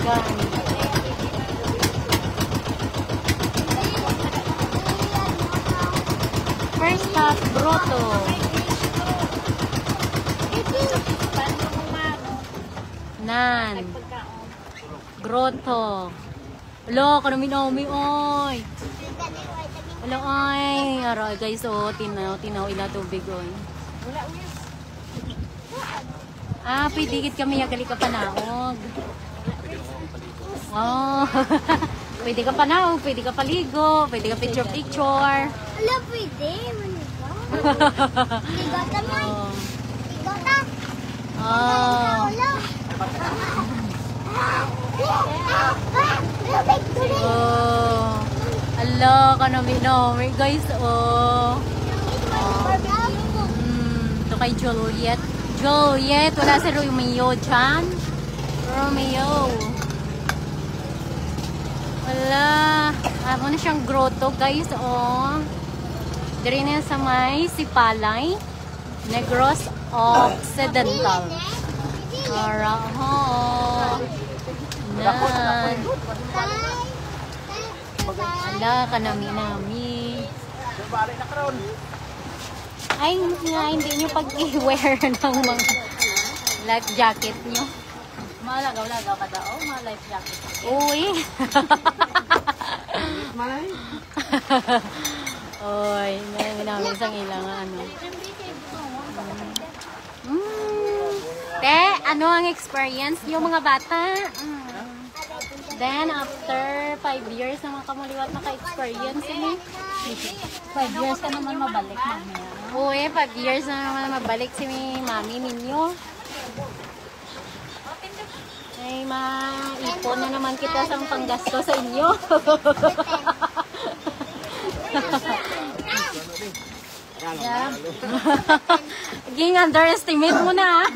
Yan. First stop, Grotto. Nan. Grotto. Hello, kanumi-numi, oy. Hello, oy. Aray, guys, oh, tinaw ila tubig, oy. Ah, pwede kami yagali ka panaog. Oh. Pwede ka panaog, pwede ka paligo, pwede ka picture-picture. Wala, pwede. Ligo naman. Ligo ta. Oh. Oh. Hello, kanami-nami, guys, oh. Ito kay Juliet. Juliet, wala si Romeo dyan. Romeo. Wala. Ako na siyang grotto, guys, oh. Dari na sa may Sipalay. Negros Occidental. Araho. Nan. Ala, kanami-nami. Ay, nga, hindi nyo pag-i-wear ng mga life jacket nyo. Malagaw-lagaw ka daw, mga life jacket. Uy. Uy, namin isang ilang ano. Te, ano ang experience yung mga bata? Then, after 5 years na makamuliwat naka-experience ini. 5 years ka naman mabalik mamaya. Uy, 5 years na naman mabalik si mami ninyo. Ay, maipon na naman kita sa panggasto sa inyo. Yeah. Ging underestimate mo na.